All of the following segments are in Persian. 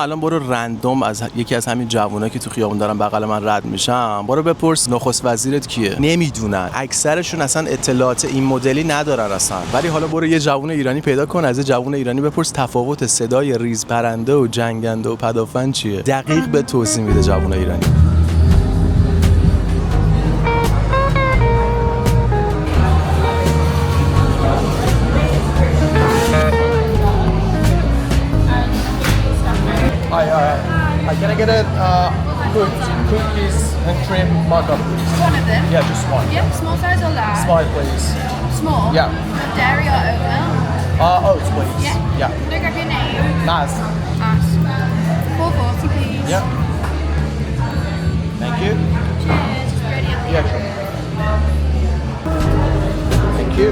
الان برو رندوم از یکی از همین جوونا که تو خیابون دارن بغل من رد میشم، برو بپرس نخست وزیرت کیه. نمیدونن، اکثرشون اصلا اطلاعات این مدلی ندارن اصلا. ولی حالا برو یه جوون ایرانی پیدا کن، از یه جوون ایرانی بپرس تفاوت صدای ریز پرنده و جنگنده و پدافند چیه. دقیق به توضیح میده جوون ایرانی. Can I get a cookies and cream markup, please? One of them? Yeah, just one. Yeah, small size or large? Small, please. Small? Yeah. Dairy or oat milk? Oats, please. Yeah. Yeah. Can I grab your name? Nice. Ash. 440, please. Yeah. Thank you. Cheers. Just ready up Yeah, sure. Thank you.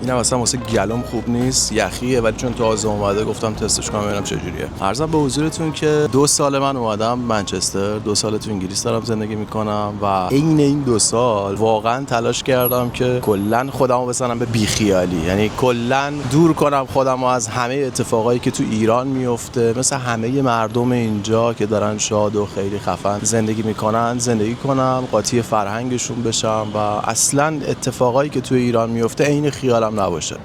اینم اصلا واسه گلوم خوب نیست، یخیه، ولی چون تازه اومده گفتم تستش کنم ببینم چجوریه. عرضم به حضورتون که 2 سال من اومدم منچستر، 2 سال تو انگلیس دارم زندگی میکنم و عین این 2 سال واقعا تلاش کردم که کلا خودمو بزنم به بیخیالی، یعنی کلا دور کنم خودمو از همه اتفاقایی که تو ایران میفته، مثل همه مردم اینجا که دارن شاد و خیلی خفن زندگی میکنن زندگی کنم، قاطی فرهنگشون بشم و اصلا اتفاقایی که تو ایران میفته عین خیالم نباشه.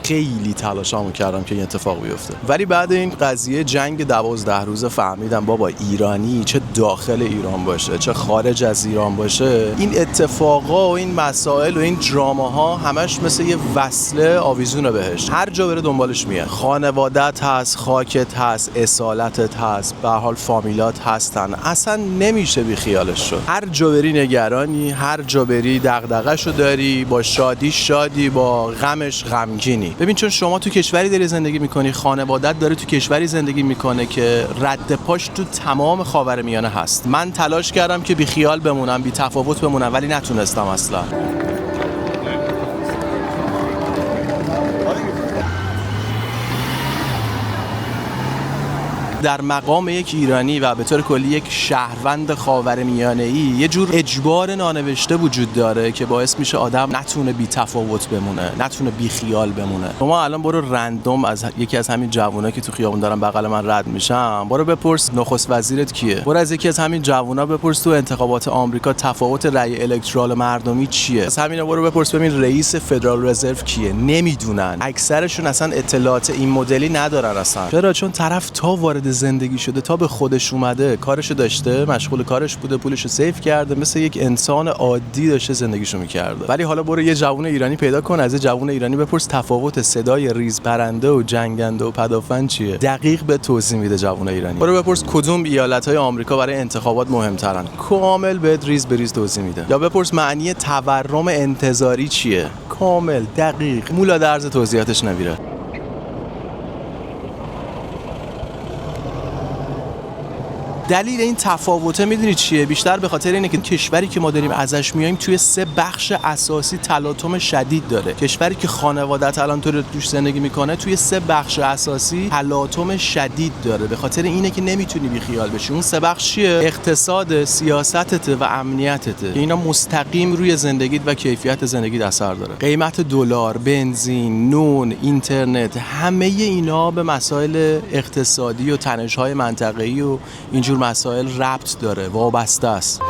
خیلی تلاشامو کردم که این اتفاق بیفته، ولی بعد این قضیه جنگ 12 روزه فهمیدم بابا ایرانی چه داخل ایران باشه چه خارج از ایران باشه، این اتفاقا و این مسائل و این دراماها همش مثل یه وصله آویزونه بهش، هر جا بره دنبالش میاد. خانوادت هست، خاکت هست، اصالتت هست، به هر حال فامیلات هستن، اصلا نمیشه بی خیالش شد. هر جا بری نگرانی، هر جا بری دغدغه‌شو داری، با شادی شادی، با غمش غمگینی. ببین چون شما تو کشوری داری زندگی میکنی، خانوادت داره تو کشوری زندگی میکنه که رد پاش تو تمام خاورمیانه هست. من تلاش کردم که بی خیال بمونم، بی تفاوت بمونم، ولی نتونستم اصلا. در مقام یک ایرانی و به طور کلی یک شهروند خاورمیانه‌ای یه جور اجبار نانوشته وجود داره که باعث میشه آدم نتونه بی تفاوت بمونه، نتونه بی خیال بمونه. شما الان برو رندوم از یکی از همین جوونا که تو خیابون دارن بغل من رد میشم، برو بپرس نخست وزیرت کیه. برو از یکی از همین جوونا بپرس تو انتخابات آمریکا تفاوت رأی الکترال مردمی چیه. از همینا برو بپرس ببین رئیس فدرال رزرو کیه. نمیدونن، اکثرشون اصلا اطلاعات این مدلی ندارن اصلا. چرا؟ چون طرف تا وارد زندگی شده، تا به خودش اومده، کارشو داشته، مشغول کارش بوده، پولشو سیو کرده، مثل یک انسان عادی داشته زندگیشو میکرده. ولی حالا برو یه جوون ایرانی پیدا کن، از یه جوون ایرانی بپرس تفاوت صدای ریز پرنده و جنگنده و پدافند چیه. دقیق به توضیح میده جوون ایرانی. برو بپرس کدوم ایالت‌های آمریکا برای انتخابات مهمترن، کامل بهت ریز به ریز توضیح میده. یا بپرس معنی تورم انتظاری چیه، کامل دقیق، مولا درز توضیحاتش نمیره. دلیل این تفاوته میدونی چیه؟ بیشتر به خاطر اینه که کشوری که ما داریم ازش میایم توی 3 بخش اساسی تلاطم شدید داره. کشوری که خانوادت الان تو توش زندگی میکنه توی 3 بخش اساسی تلاطم شدید داره. به خاطر اینه که نمیتونی بی خیال بشی. اون 3 بخش چیه؟ اقتصاد، سیاستت و امنیتته که اینا مستقیم روی زندگیت و کیفیت زندگیت اثر داره. قیمت دلار، بنزین، نون، اینترنت، همه اینا به مسائل اقتصادی و تنش‌های منطقه‌ای و اینجور مسائل ربط داره، وابسته است.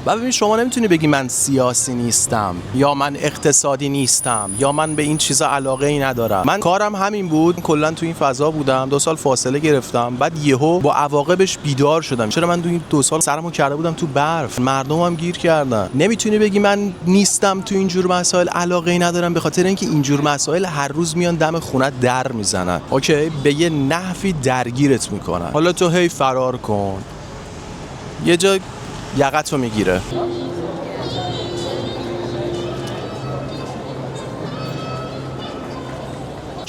و ببین شما نمیتونی بگی من سیاسی نیستم یا من اقتصادی نیستم یا من به این چیزا علاقه ای ندارم. من کارم همین بود، کلا تو این فضا بودم، 2 سال فاصله گرفتم، بعد یهو با عواقبش بیدار شدم. چرا من تو این 2 سال سرمو کرده بودم تو برف، مردمم گیر کردن. نمیتونی بگی من نیستم تو اینجور مسائل، علاقه ای ندارم، به خاطر اینکه اینجور مسائل هر روز میان دم خونت در میزنن. اوکی، به یه نحوی درگیرت میکنن. حالا تو هی فرار کن، یه جا یقتو میگیره.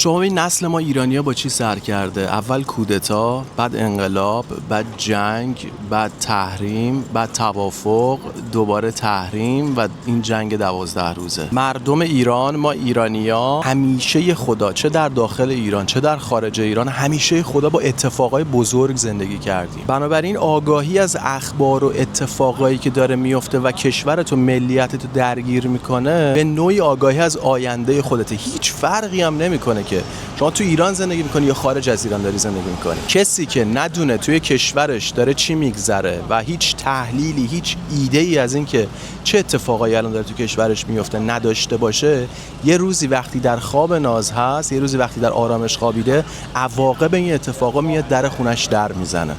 شما این نسل ما ایرانی‌ها با چی سر کرده؟ اول کودتا، بعد انقلاب، بعد جنگ، بعد تحریم، بعد توافق، دوباره تحریم و این جنگ 12 روزه. مردم ایران، ما ایرانی‌ها همیشه خدا، چه در داخل ایران چه در خارج ایران، همیشه خدا با اتفاقای بزرگ زندگی کردیم. بنابراین آگاهی از اخبار و اتفاقایی که داره میفته و کشورت و ملیتت رو درگیر میکنه به نوعی آگاهی از آینده خودته. هیچ فرقی هم نمیکنه که شما تو ایران زندگی میکنی یا خارج از ایران داری زندگی میکنی. کسی که ندونه توی کشورش داره چی میگذره و هیچ تحلیلی، هیچ ایده ای از این که چه اتفاقایی الان داره تو کشورش میفته نداشته باشه، یه روزی وقتی در خواب ناز هست، یه روزی وقتی در آرامش خوابیده، عواقب این اتفاقا میاد در خونش در میزنه.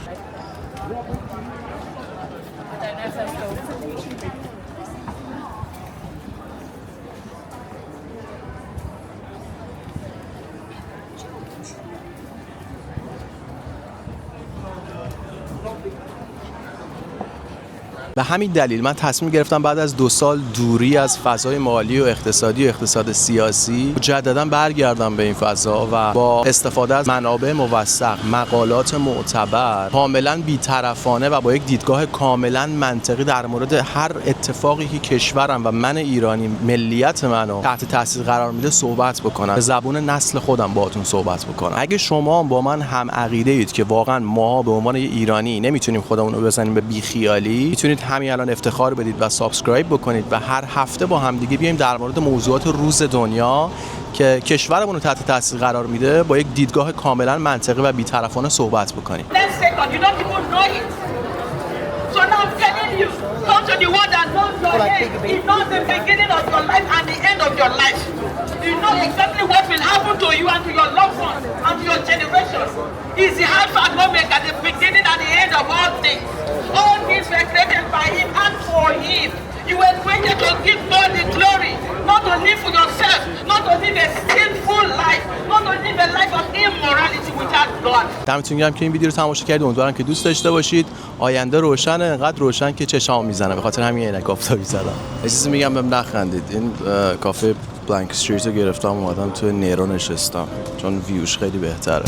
به همین دلیل من تصمیم گرفتم بعد از 2 سال دوری از فضای مالی و اقتصادی و اقتصاد سیاسی مجددا برگردم به این فضا و با استفاده از منابع موثق، مقالات معتبر، کاملا بی‌طرفانه و با یک دیدگاه کاملا منطقی در مورد هر اتفاقی که کشورم و من ایرانی، ملیت منو تحت تاثیر قرار میده صحبت بکنم، به زبون نسل خودم باهاتون صحبت بکنم. اگه شما با من هم عقیده اید که واقعا ما به عنوان ایرانی نمیتونیم خودمون رو بزنیم به بیخیالی، میتونید همین الان افتخار بدید و سابسکرایب بکنید و هر هفته با هم دیگه بیایم در مورد موضوعات روز دنیا که کشورمون رو تحت تاثیر قرار میده با یک دیدگاه کاملا منطقی و بی‌طرفانه صحبت بکنیم. So now I'm telling you, come to the one that knows your end. He knows the beginning of your life and the end of your life. He knows exactly what will happen to you and to your loved ones and to your generations. He's the Alpha and Omega, the beginning and the end of all things. All things were created by Him and for Him. You were created to give God the glory, not to live for yourself, not to live a sinful life, not to live a life of immorality without God. دمتون گرم که این ویدیو رو تماشا کردید. امیدوارم که دوست داشته باشید. آینده روشنه، انقدر روشن که چشام میزنه، به خاطر همین عینک آفتابی زدم. یه چیزی میگم بهم نخندید. این کافه بلانک استریت رو گرفتم اومدم تو نیرو نشستم چون ویوش خیلی بهتره.